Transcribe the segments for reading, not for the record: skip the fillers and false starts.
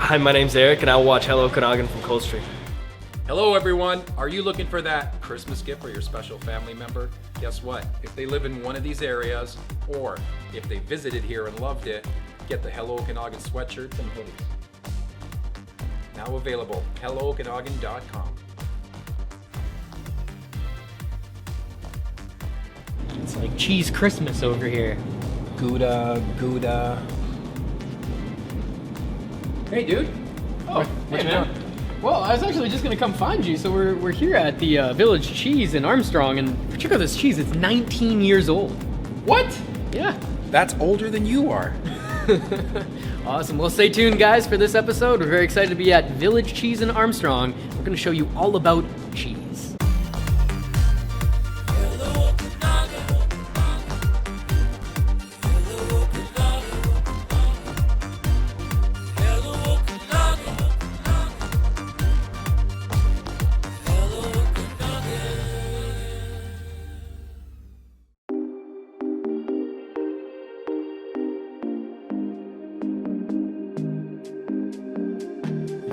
Hi, my name's Eric, and I watch Hello Okanagan from Cold Stream. Hello everyone, are you looking for that Christmas gift for your special family member? Guess what? If they live in one of these areas, or if they visited here and loved it, get the Hello Okanagan sweatshirts and hoodies. Now available, hellookanagan.com. It's like cheese Christmas over here. Gouda. Hey dude. Oh, what hey you man. doing? Well, I was actually just gonna come find you. So we're here at the Village Cheese in Armstrong, and check out this cheese. It's 19 years old. What? Yeah. That's older than you are. Awesome. Well, stay tuned, guys, for this episode. We're very excited to be at Village Cheese in Armstrong. We're gonna show you all about cheese.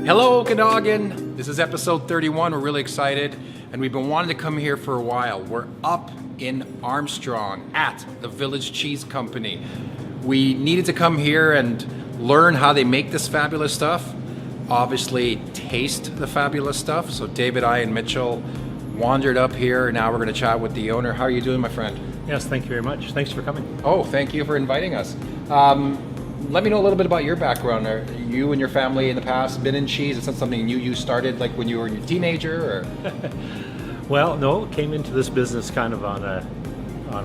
Hello Okanagan, this is episode 31, we're really excited and we've been wanting to come here for a while. We're up in Armstrong at the Village Cheese Company. We needed to come here and learn how they make this fabulous stuff, obviously taste the fabulous stuff. So David, I, and Mitchell wandered up here and now we're going to chat with the owner. How are you doing, my friend? Yes, thank you very much. Thanks for coming. Oh, thank you for inviting us. Let me know a little bit about your background. Are you and your family in the past been in cheese? Is that something you started like when you were a teenager? Or? Well, no, came into this business kind of on a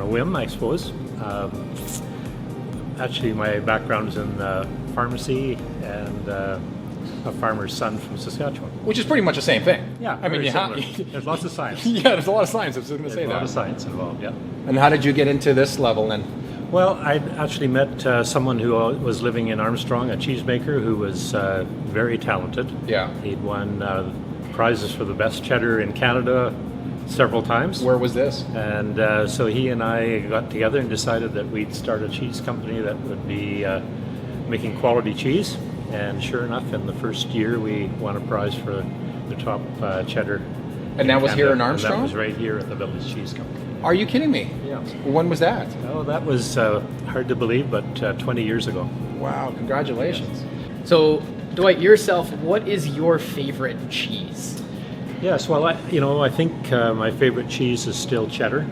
whim, I suppose. Actually, my background is in pharmacy and a farmer's son from Saskatchewan. Which is pretty much the same thing. Yeah, I mean, there's lots of science. Yeah, there's a lot of science. I was going to say There's a lot that. of science involved, yeah. And how did you get into this level then? Well, I actually met someone who was living in Armstrong, a cheesemaker who was very talented. Yeah. He'd won prizes for the best cheddar in Canada several times. Where was this? And so he and I got together and decided that we'd start a cheese company that would be making quality cheese. And sure enough, in the first year, we won a prize for the top cheddar. And that was Canada. here in And Armstrong? that was right here at the Village Cheese Company. Are you kidding me? Yeah. When was that? Oh, that was hard to believe, but 20 years ago. Wow, congratulations. So, Dwight, yourself, what is your favorite cheese? Yes, well, I think my favorite cheese is still cheddar,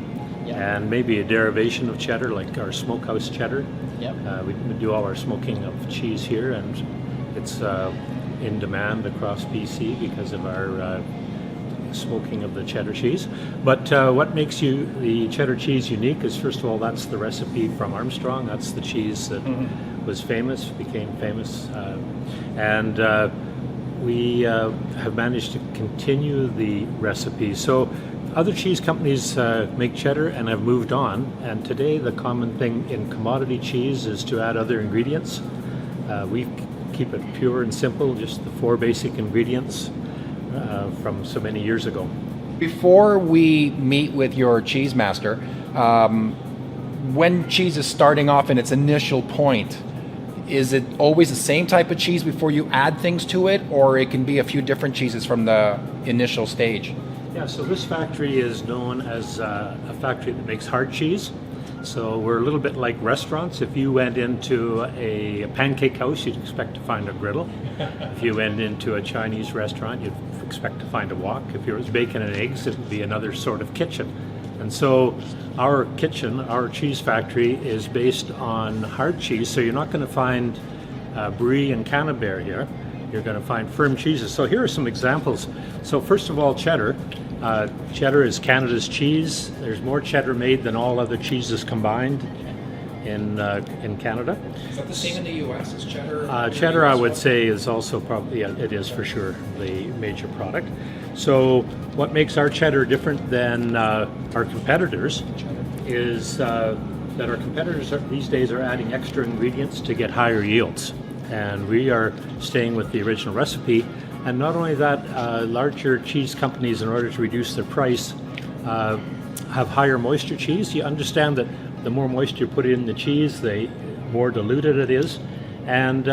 Yeah. and maybe a derivation of cheddar, like our smokehouse cheddar. Yep. We do all our smoking of cheese here, and it's in demand across BC because of our smoking of the cheddar cheese. But what makes the cheddar cheese unique is, first of all, that's the recipe from Armstrong. That's the cheese that became famous, and we have managed to continue the recipe. So other cheese companies make cheddar and have moved on, and today the common thing in commodity cheese is to add other ingredients. We keep it pure and simple, just the 4 basic ingredients from so many years ago. Before we meet with your cheese master, when cheese is starting off in its initial point, is it always the same type of cheese before you add things to it, or it can be a few different cheeses from the initial stage? Yeah, so this factory is known as a factory that makes hard cheese. So we're a little bit like restaurants. If you went into a pancake house, you'd expect to find a griddle. If you went into a Chinese restaurant, you'd expect to find a wok. If it was bacon and eggs, it would be another sort of kitchen. And so our kitchen, our cheese factory, is based on hard cheese. So you're not going to find brie and camembert here. You're going to find firm cheeses. So here are some examples. So first of all, cheddar. Cheddar is Canada's cheese. There's more cheddar made than all other cheeses combined in Canada. Is that the same in the U.S. as cheddar? Cheddar, I would say, is also probably, yeah, it is for sure the major product. So what makes our cheddar different than our competitors is that our competitors these days are adding extra ingredients to get higher yields. And we are staying with the original recipe. And not only that, larger cheese companies, in order to reduce their price, have higher moisture cheese. You understand that the more moisture you put in the cheese, the more diluted it is. And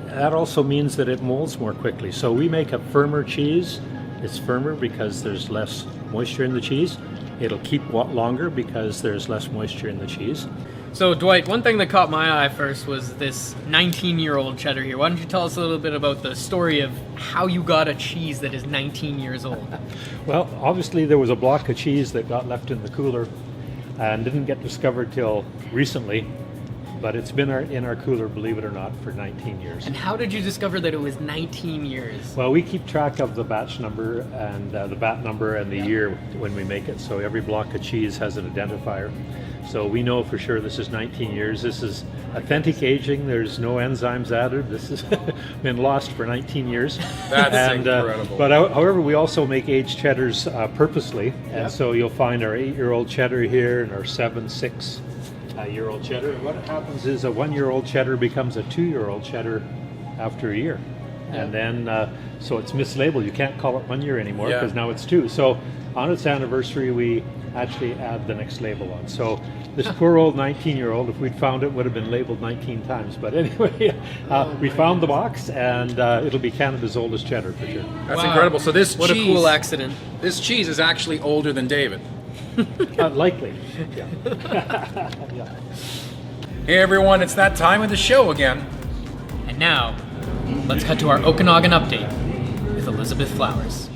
that also means that it molds more quickly. So we make a firmer cheese. It's firmer because there's less moisture in the cheese. It'll keep longer because there's less moisture in the cheese. So Dwight, one thing that caught my eye first was this 19-year-old cheddar here. Why don't you tell us a little bit about the story of how you got a cheese that is 19 years old? Well, obviously there was a block of cheese that got left in the cooler and didn't get discovered till recently, but it's been in our cooler, believe it or not, for 19 years. And how did you discover that it was 19 years? Well, we keep track of the batch number and the bat number and the year when we make it, so every block of cheese has an identifier. So we know for sure this is 19 years. This is authentic aging. There's no enzymes added. This has been lost for 19 years. That's incredible. But however, we also make aged cheddars purposely. And so you'll find our 8-year-old cheddar here and our 7, 6-year-old cheddar. And what happens is a 1-year-old cheddar becomes a 2-year-old cheddar after a year. And then, so it's mislabeled. You can't call it 1 year anymore because now it's 2. So on its anniversary, we actually add the next label on. So this poor old 19-year-old, if we'd found it, would have been labeled 19 times. But anyway, we found the box, and it'll be Canada's oldest cheddar for sure. That's incredible. So this What cheese, a cool accident. This cheese is actually older than David. Likely. Yeah. Hey everyone, it's that time of the show again. And now, let's cut to our Okanagan update with Elizabeth Flowers.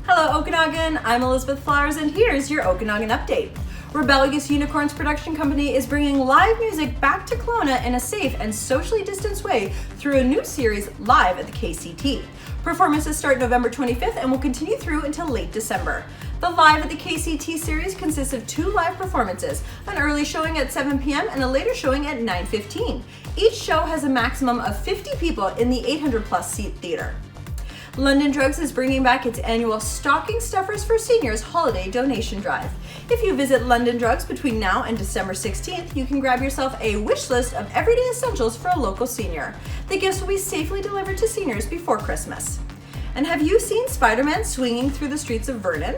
Hello Okanagan, I'm Elizabeth Flowers and here's your Okanagan update. Rebellious Unicorns production company is bringing live music back to Kelowna in a safe and socially distanced way through a new series live at the KCT. Performances start November 25th and will continue through until late December. The Live at the KCT series consists of 2 live performances, an early showing at 7 p.m. and a later showing at 9:15. Each show has a maximum of 50 people in the 800-plus seat theater. London Drugs is bringing back its annual Stocking Stuffers for Seniors holiday donation drive. If you visit London Drugs between now and December 16th, you can grab yourself a wish list of everyday essentials for a local senior. The gifts will be safely delivered to seniors before Christmas. And have you seen Spider-Man swinging through the streets of Vernon?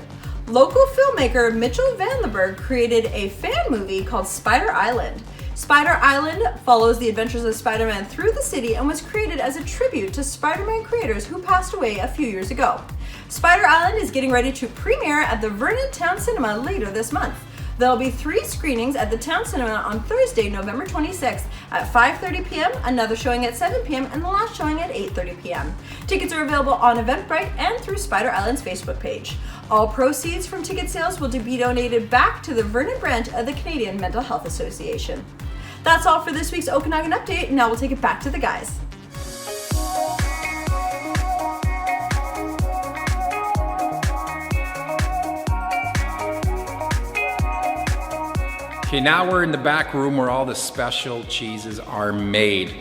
Local filmmaker Mitchell Van Leberg created a fan movie called Spider Island. Spider Island follows the adventures of Spider-Man through the city and was created as a tribute to Spider-Man creators who passed away a few years ago. Spider Island is getting ready to premiere at the Vernon Town Cinema later this month. There will be 3 screenings at the Town Cinema on Thursday, November 26th at 5:30 p.m., another showing at 7 p.m., and the last showing at 8:30 p.m. Tickets are available on Eventbrite and through Spider Island's Facebook page. All proceeds from ticket sales will be donated back to the Vernon branch of the Canadian Mental Health Association. That's all for this week's Okanagan Update. Now we'll take it back to the guys. Okay, now we're in the back room where all the special cheeses are made.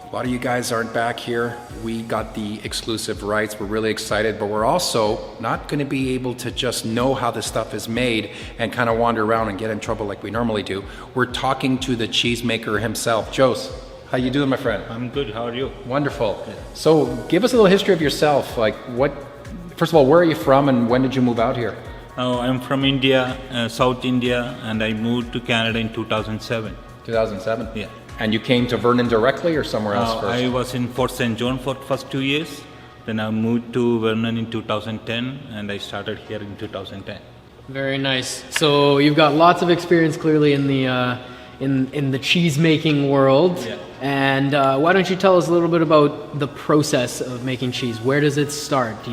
A lot of you guys aren't back here. We got the exclusive rights. We're really excited, but we're also not going to be able to just know how this stuff is made and kind of wander around and get in trouble like we normally do. We're talking to the cheesemaker himself. Jose, how you doing, my friend? I'm good. How are you? Wonderful. So give us a little history of yourself. Like first of all, where are you from and when did you move out here? I'm from India, South India, and I moved to Canada in 2007. 2007? Yeah. And you came to Vernon directly or somewhere else first? I was in Fort St. John for the first 2 years. Then I moved to Vernon in 2010, and I started here in 2010. Very nice. So you've got lots of experience clearly in the cheese making world. Yeah. And why don't you tell us a little bit about the process of making cheese? Where does it start? Do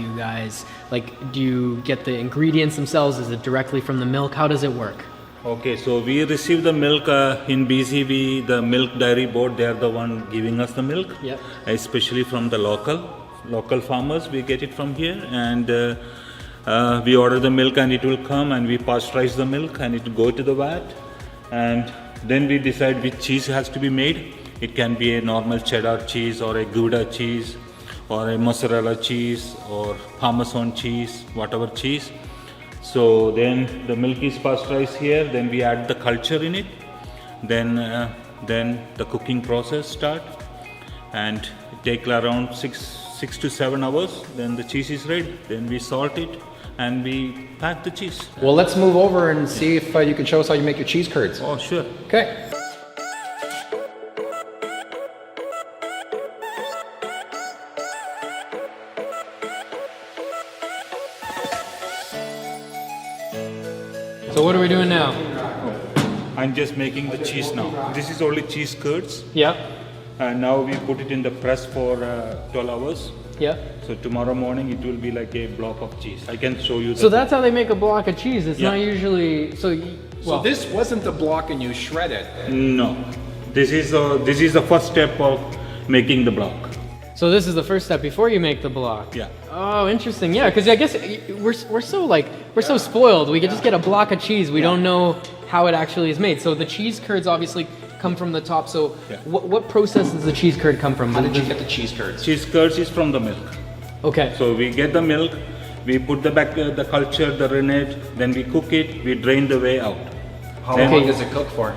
you get the ingredients themselves? Is it directly from the milk? How does it work? Okay, so we receive the milk in BC. The milk dairy board, they are the one giving us the milk. Yep. Especially from the local farmers, we get it from here, and we order the milk, and it will come, and we pasteurize the milk, and it will go to the vat, and then we decide which cheese has to be made. It can be a normal cheddar cheese, or a Gouda cheese, or a mozzarella cheese, or Parmesan cheese, whatever cheese. So then the milk is pasteurized here, then we add the culture in it, then the cooking process start, and it takes around 6 to 7 hours, then the cheese is ready, then we salt it and we pack the cheese. Well, let's move over and see if you can show us how you make your cheese curds. Oh, sure. Okay. So what are we doing now? I'm just making the cheese now. This is only cheese curds. Yep. And now we put it in the press for 12 hours. Yep. So tomorrow morning it will be like a block of cheese. I can show you. So that's how they make a block of cheese. It's not usually So this wasn't the block and you shred it. No, this is the first step of making the block. So this is the first step before you make the block. Yeah. Oh, interesting. Yeah, because I guess we're so spoiled. We could just get a block of cheese. We don't know how it actually is made. So the cheese curds obviously come from the top. So what process does the cheese curd come from? How did you get the cheese curds? Cheese curds is from the milk. Okay. So we get the milk, we put the culture, the rennet, then we cook it, we drain the whey out. How long does it cook for?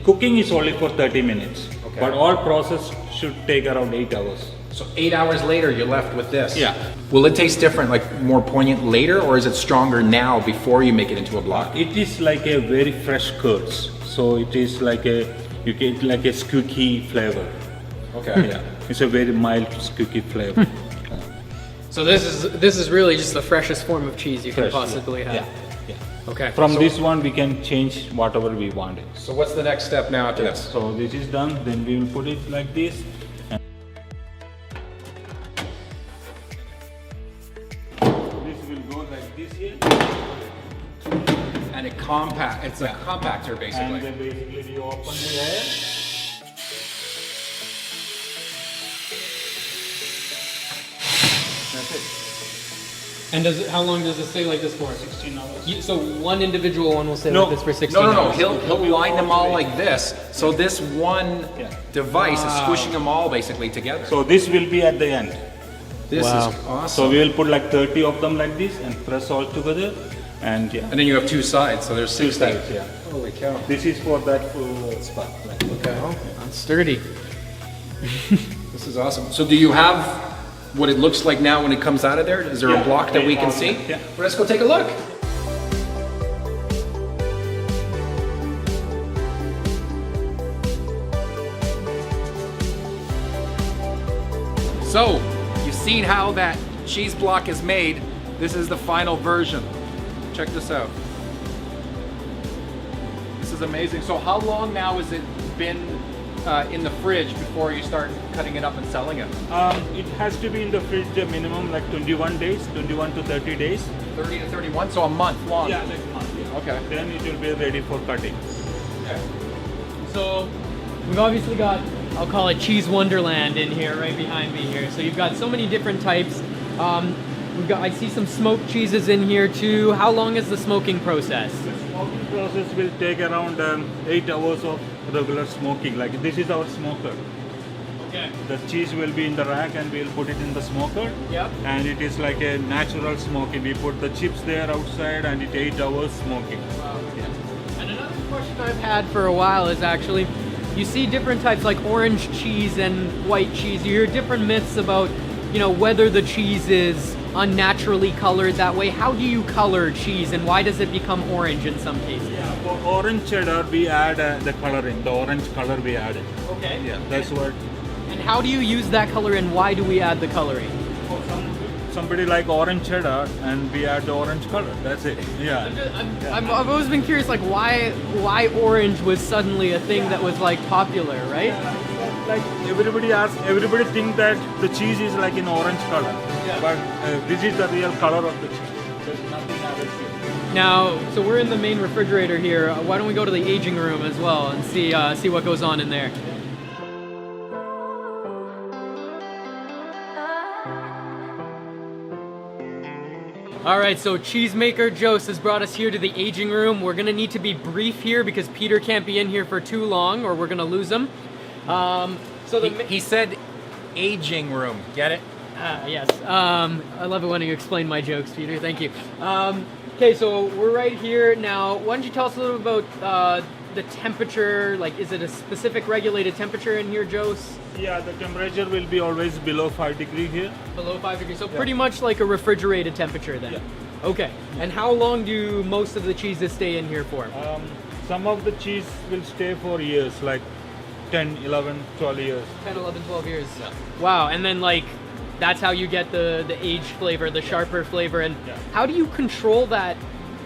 Cooking is only for 30 minutes, okay. But all process should take around 8 hours. So 8 hours later, you're left with this. Yeah. Will it taste different, like more poignant later, or is it stronger now before you make it into a block? It is like a very fresh curds, so it is like you get like a squeaky flavor. Okay. Yeah, it's a very mild squeaky flavor. So this is really just the freshest form of cheese you can possibly have. Yeah. Okay. From this one, we can change whatever we want it. So what's the next step now after this? So this is done, then we will put it like this. This will go like this here. And it's a compactor basically. And then basically we open the air. That's it. And how long does it stay like this for? 16 hours. So one individual one will stay like this for 16 No. hours? He'll line them all like this. So this one device is squishing them all basically together. So this will be at the end. This is awesome. So we will put like 30 of them like this and press all together. And And then you have two sides, so there's 6 sides, yeah. Holy cow. This is for that spot. Like. Okay. That's sturdy. This is awesome. So do you have what it looks like now when it comes out of there? Is there a block that we can see? Yeah. Well, let's go take a look. So, you've seen how that cheese block is made. This is the final version. Check this out. This is amazing. So how long now has it been in the fridge before you start cutting it up and selling it? It has to be in the fridge minimum like 21 days, 21 to 30 days. 30 to 31, so a month long. Yeah, like a month. Yeah. Okay. Then it will be ready for cutting. Okay. So we've obviously got, I'll call it cheese wonderland in here, right behind me here. So you've got so many different types. I see some smoked cheeses in here too. How long is the smoking process? The smoking process will take around 8 hours of regular smoking. Like this is our smoker. Okay. The cheese will be in the rack and we'll put it in the smoker. Yep. And it is like a natural smoking. We put the chips there outside and it 8 hours smoking. Wow. Yeah. And another question I've had for a while is actually, you see different types like orange cheese and white cheese. You hear different myths about, whether the cheese is unnaturally colored that way. How do you color cheese and why does it become orange in some cases? Yeah, for orange cheddar we add the coloring, the orange color we add it. Okay. Yeah, that's what. And how do you use that color and why do we add the coloring? For somebody like orange cheddar and we add the orange color, that's it. Yeah. I've always been curious, like why orange was suddenly a thing that was like popular, right? Like everybody think that the cheese is like in orange color, but this is the real color of the cheese. There's nothing added to it. Now, so we're in the main refrigerator here. Why don't we go to the aging room as well and see what goes on in there? All right, so cheesemaker Jose has brought us here to the aging room. We're gonna need to be brief here because Peter can't be in here for too long or we're gonna lose him. He said aging room, get it? Yes. I love it when you explain my jokes, Peter. Thank you. Okay, so we're right here now. Why don't you tell us a little about the temperature? Like, is it a specific regulated temperature in here, Jose? Yeah, the temperature will be always below 5 degrees here. Below 5 degrees. So pretty much like a refrigerated temperature then. Yeah. Okay. And how long do most of the cheeses stay in here for? Some of the cheese will stay for years, like 10, 11, 12 years. 10, 11, 12 years. Yeah. Wow. And then like, that's how you get the aged flavor, the sharper flavor. And how do you control that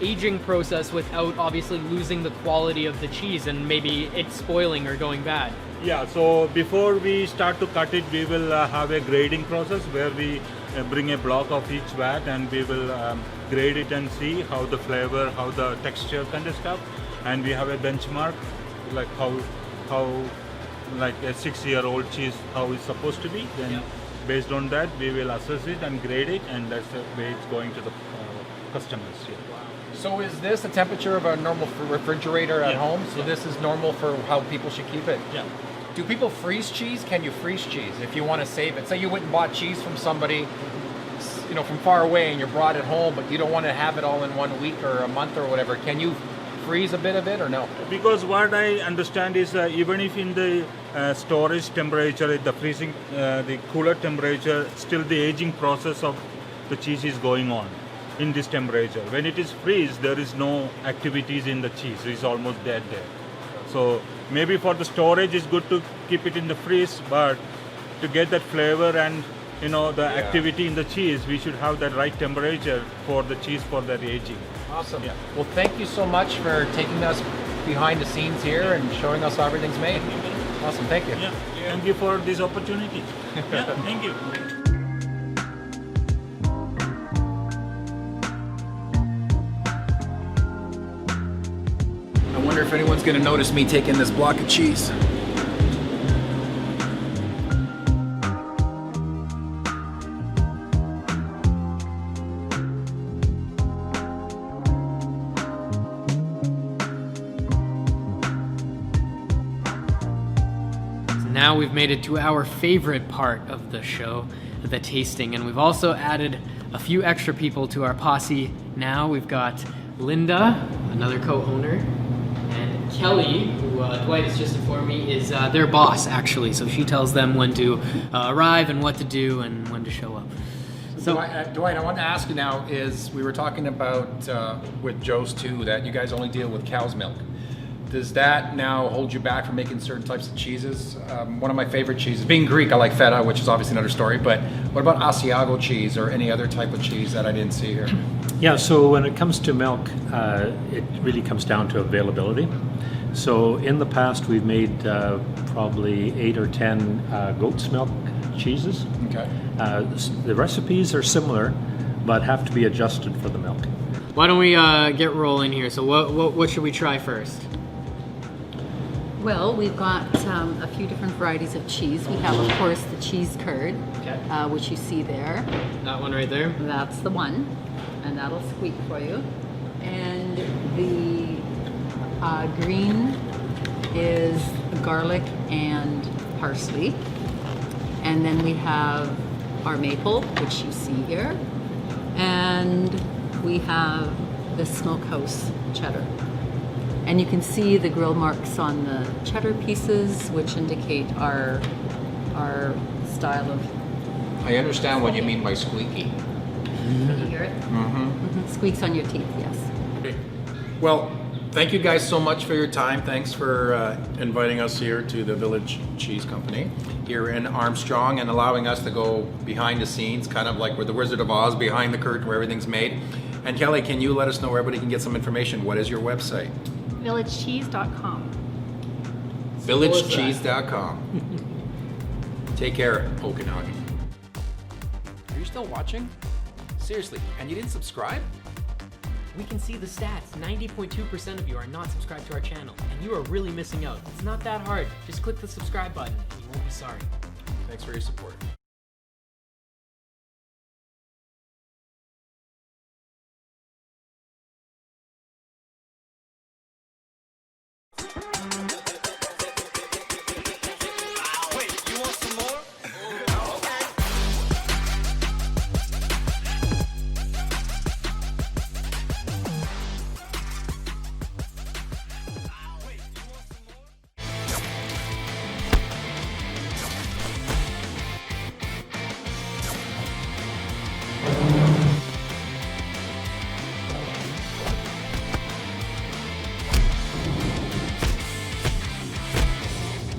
aging process without obviously losing the quality of the cheese and maybe it spoiling or going bad? Yeah, so before we start to cut it, we will have a grading process where we bring a block of each vat and we will grade it and see how the flavor, how the texture kind of stuff. And we have a benchmark, like how like a 6-year-old cheese, how it's supposed to be. Then based on that, we will assess it and grade it, and that's the way it's going to the customers. Yeah. So is this the temperature of a normal refrigerator at home? So this is normal for how people should keep it? Yeah. Do people freeze cheese? Can you freeze cheese if you want to save it? Say you went and bought cheese from somebody, you know, from far away, and you brought it home, but you don't want to have it all in 1 week or a month or whatever. Can you freeze a bit of it or no? Because what I understand is even if in the storage temperature, the freezing, the cooler temperature, still the aging process of the cheese is going on in this temperature. When it is freeze, there is no activities in the cheese. It's almost dead there. So maybe for the storage, it's good to keep it in the freeze, but to get that flavor and the activity in the cheese, we should have that right temperature for the cheese for that aging. Awesome. Yeah. Well, thank you so much for taking us behind the scenes here and showing us how everything's made. Awesome. Thank you. Yeah. Thank you for this opportunity. Yeah. Thank you. I wonder if anyone's going to notice me taking this block of cheese. Now we've made it to our favorite part of the show, the tasting, and we've also added a few extra people to our posse. Now we've got Linda, another co-owner, and Kelly, who Dwight has just informed me is their boss actually, so she tells them when to arrive and what to do and when to show up. So Dwight, I want to ask you now is, we were talking about with Joe's too, that you guys only deal with cow's milk. Does that now hold you back from making certain types of cheeses? One of my favorite cheeses, being Greek, I like feta, which is obviously another story, but what about Asiago cheese or any other type of cheese that I didn't see here? Yeah, so when it comes to milk, it really comes down to availability. So in the past, we've made probably 8 or 10 goat's milk cheeses. Okay. The recipes are similar, but have to be adjusted for the milk. why don't we get rolling here? So what should we try first? Well, we've got a few different varieties of cheese. We have, of course, the cheese curd, Okay. which you see there. That one right there? That's the one, and that'll squeak for you. And the green is garlic and parsley. And then we have our maple, which you see here. And we have the smokehouse cheddar. And you can see the grill marks on the cheddar pieces, which indicate our style of... I understand what you mean by squeaky. You hear it? Mm-hmm. Squeaks on your teeth, yes. Okay. Well, thank you guys so much for your time. Thanks for inviting us here to the Village Cheese Company here in Armstrong and allowing us to go behind the scenes, kind of like we're the Wizard of Oz, behind the curtain where everything's made. And Kelly, can you let us know where everybody can get some information? What is your website? villagecheese.com. villagecheese.com. Take care, Okanagan. Are you still watching? Seriously, and you didn't subscribe? We can see the stats. 90.2% of you are not subscribed to our channel, and you are really missing out. It's not that hard. Just click the subscribe button, and you won't be sorry. Thanks for your support.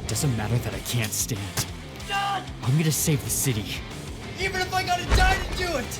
Doesn't matter that I can't stand. I'm gonna save the city. Even if I gotta die to do it!